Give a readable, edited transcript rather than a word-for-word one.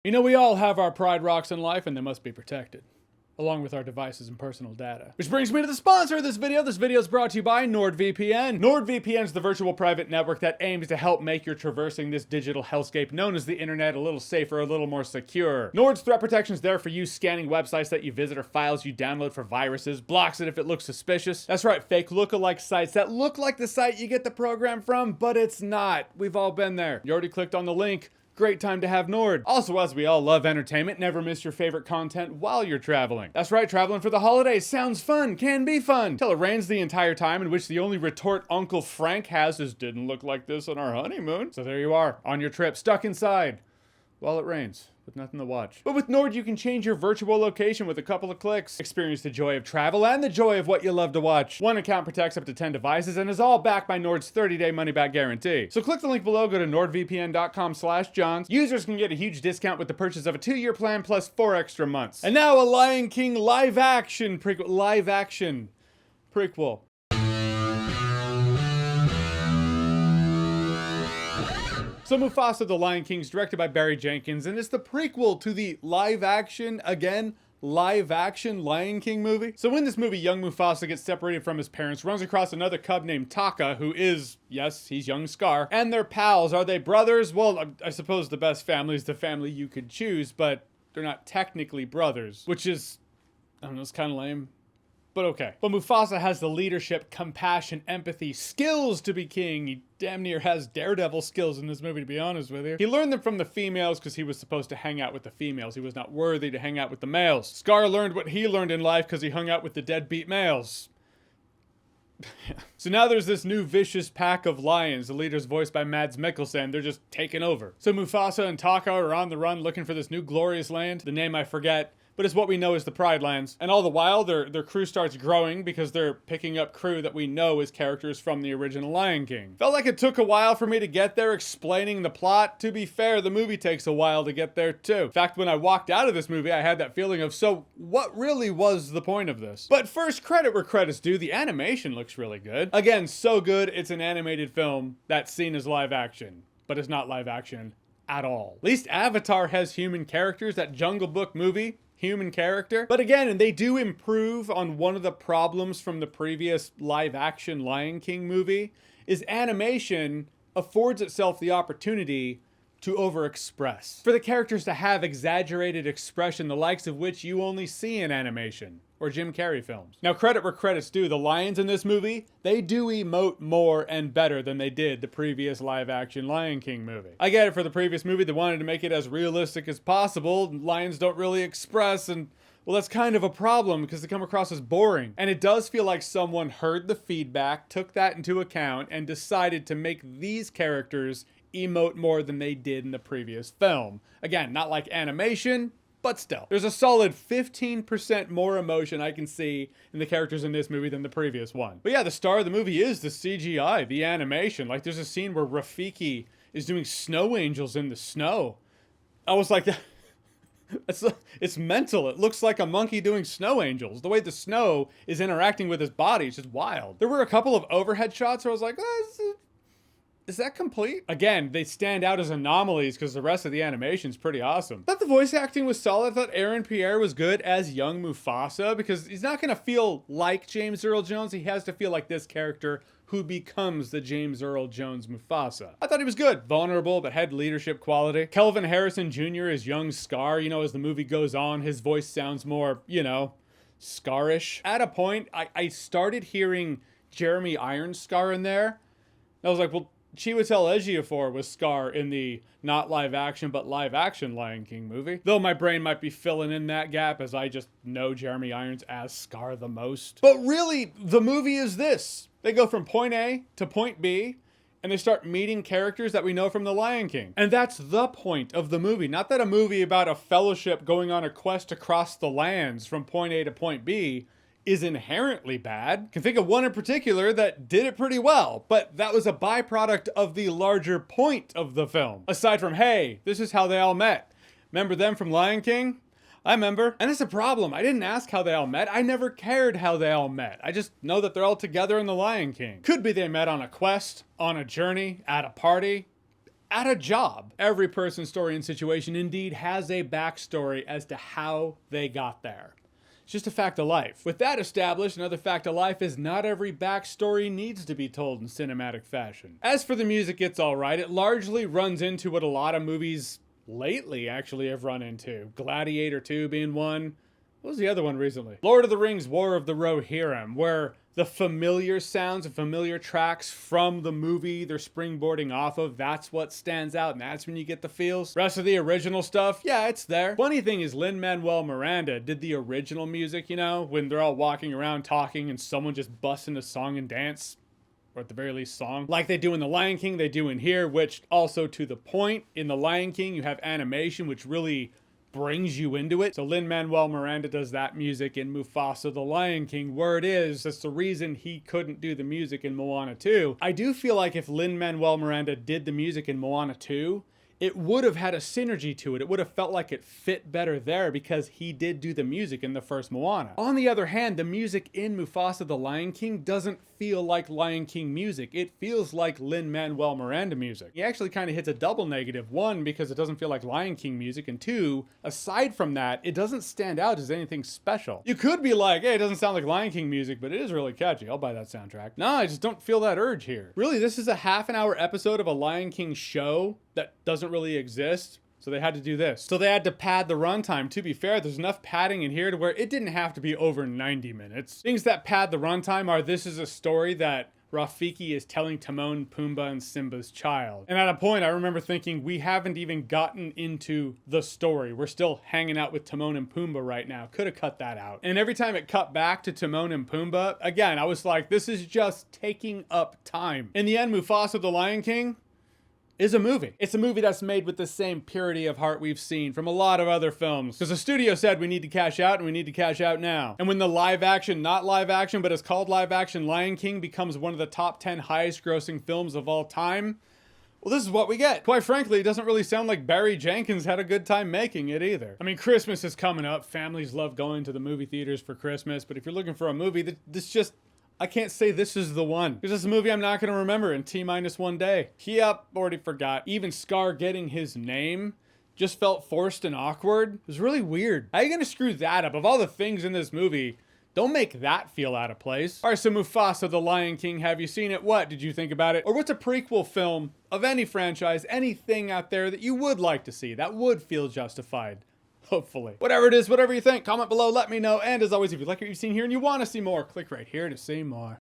You know, we all have our pride rocks in life and they must be protected, along with our devices and personal data. Which brings me to the sponsor of this video. This video is brought to you by NordVPN. NordVPN is the virtual private network that aims to help make your traversing this digital hellscape known as the internet a little safer, a little more secure. Nord's threat protection is there for you, scanning websites that you visit or files you download for viruses, blocks it if it looks suspicious. That's right, fake lookalike sites that look like the site you get the program from, but it's not. We've all been there. You already clicked on the link. Great time to have Nord. Also, as we all love entertainment, never miss your favorite content while you're traveling. That's right, traveling for the holidays sounds fun, can be fun, till it rains the entire time, in which the only retort Uncle Frank has is, "Didn't look like this on our honeymoon." So there you are, on your trip, stuck inside, while it rains, with nothing to watch. But with Nord, you can change your virtual location with a couple of clicks. Experience the joy of travel and the joy of what you love to watch. One account protects up to 10 devices and is all backed by Nord's 30-day money-back guarantee. So click the link below, go to nordvpn.com/Johns. Users can get a huge discount with the purchase of a 2-year plan plus 4 extra months. And now a Lion King live-action prequel. So Mufasa the Lion King is directed by Barry Jenkins, and it's the prequel to the live-action Lion King movie. So in this movie, young Mufasa gets separated from his parents, runs across another cub named Taka, who is, yes, he's young Scar, and they're pals. Are they brothers? Well, I suppose the best family is the family you could choose, but they're not technically brothers, which is, I don't know, it's kind of lame. But okay. But Mufasa has the leadership, compassion, empathy, skills to be king. He damn near has Daredevil skills in this movie, to be honest with you. He learned them from the females because he was supposed to hang out with the females. He was not worthy to hang out with the males. Scar learned what he learned in life because he hung out with the deadbeat males. So now there's this new vicious pack of lions. The leader's voiced by Mads Mikkelsen. They're just taking over. So Mufasa and Taka are on the run looking for this new glorious land. The name I forget, but it's what we know as the Pride Lands. And all the while, their crew starts growing because they're picking up crew that we know as characters from the original Lion King. Felt like it took a while for me to get there explaining the plot. To be fair, the movie takes a while to get there too. In fact, when I walked out of this movie, I had that feeling of, so what really was the point of this? But first, credit where credit's due. The animation looks really good. Again, so good, it's an animated film that's seen as live action, but it's not live action at all. At least Avatar has human characters. That Jungle Book movie, human character. But again, and they do improve on one of the problems from the previous live action Lion King movie, is animation affords itself the opportunity to overexpress. For the characters to have exaggerated expression, the likes of which you only see in animation or Jim Carrey films. Now, credit where credit's due. The lions in this movie, they do emote more and better than they did the previous live-action Lion King movie. I get it, for the previous movie, they wanted to make it as realistic as possible. Lions don't really express, and well, that's kind of a problem because they come across as boring. And it does feel like someone heard the feedback, took that into account, and decided to make these characters emote more than they did in the previous film. Again, not like animation, but still. There's a solid 15% more emotion I can see in the characters in this movie than the previous one. But yeah, the star of the movie is the CGI, the animation. Like, there's a scene where Rafiki is doing snow angels in the snow. I was like, it's mental. It looks like a monkey doing snow angels. The way the snow is interacting with his body is just wild. There were a couple of overhead shots where I was like, is that complete? Again, they stand out as anomalies because the rest of the animation's pretty awesome. I thought the voice acting was solid. I thought Aaron Pierre was good as young Mufasa because he's not going to feel like James Earl Jones. He has to feel like this character who becomes the James Earl Jones Mufasa. I thought he was good. Vulnerable, but had leadership quality. Kelvin Harrison Jr. as young Scar. You know, as the movie goes on, his voice sounds more, you know, Scarish. At a point, I started hearing Jeremy Irons Scar in there. I was like, well, Chiwetel Ejiofor was Scar in the not live action but live action Lion King movie. Though my brain might be filling in that gap as I just know Jeremy Irons as Scar the most. But really, the movie is this. They go from point A to point B and they start meeting characters that we know from the Lion King. And that's the point of the movie. Not that a movie about a fellowship going on a quest across the lands from point A to point B is inherently bad. Can think of one in particular that did it pretty well, but that was a byproduct of the larger point of the film. Aside from, hey, this is how they all met. Remember them from Lion King? I remember. And it's a problem. I didn't ask how they all met. I never cared how they all met. I just know that they're all together in the Lion King. Could be they met on a quest, on a journey, at a party. at a job. Every person's story and situation indeed has a backstory as to how they got there. It's just a fact of life. With that established, another fact of life is not every backstory needs to be told in cinematic fashion. As for the music, it's alright. It largely runs into what a lot of movies lately actually have run into. Gladiator 2 being one. What was the other one recently? Lord of the Rings, War of the Rohirrim, where the familiar sounds and familiar tracks from the movie they're springboarding off of, that's what stands out, and that's when you get the feels. Rest of the original stuff, yeah, it's there. Funny thing is, Lin-Manuel Miranda did the original music, you know, when they're all walking around talking and someone just busts into song and dance. Or at the very least song. Like they do in The Lion King, they do in here, which also to the point, in The Lion King you have animation which really brings you into it. So Lin-Manuel Miranda does that music in Mufasa, The Lion King. Word is, that's the reason he couldn't do the music in Moana 2. I do feel like if Lin-Manuel Miranda did the music in Moana 2, it would have had a synergy to it. It would have felt like it fit better there because he did do the music in the first Moana. On the other hand, the music in Mufasa, The Lion King doesn't feel like Lion King music. It feels like Lin-Manuel Miranda music. He actually kind of hits a double negative. One, because it doesn't feel like Lion King music, and two, aside from that, it doesn't stand out as anything special. You could be like, hey, it doesn't sound like Lion King music, but it is really catchy. I'll buy that soundtrack. No, I just don't feel that urge here. Really, this is a half-an-hour episode of a Lion King show that doesn't really exist. So they had to do this. So they had to pad the runtime. To be fair, there's enough padding in here to where it didn't have to be over 90 minutes. Things that pad the runtime are, this is a story that Rafiki is telling Timon, Pumbaa, and Simba's child. And at a point, I remember thinking, we haven't even gotten into the story. We're still hanging out with Timon and Pumbaa right now. Could have cut that out. And every time it cut back to Timon and Pumbaa, again, I was like, this is just taking up time. In the end, Mufasa, the Lion King, is a movie. It's a movie that's made with the same purity of heart we've seen from a lot of other films. Because the studio said we need to cash out and we need to cash out now. And when the live action, not live action, but it's called live action, Lion King becomes one of the top 10 highest grossing films of all time, well, this is what we get. Quite frankly, it doesn't really sound like Barry Jenkins had a good time making it either. I mean, Christmas is coming up. Families love going to the movie theaters for Christmas. But if you're looking for a movie, this just, I can't say this is the one. Because this is a movie I'm not going to remember in T-1 day. Yep, already forgot. Even Scar getting his name just felt forced and awkward. It was really weird. How are you going to screw that up? Of all the things in this movie, don't make that feel out of place. All right, so Mufasa, the Lion King, have you seen it? What did you think about it? Or what's a prequel film of any franchise, anything out there that you would like to see that would feel justified? Hopefully. Whatever it is, whatever you think, comment below, let me know. And as always, if you like what you've seen here and you want to see more, click right here to see more.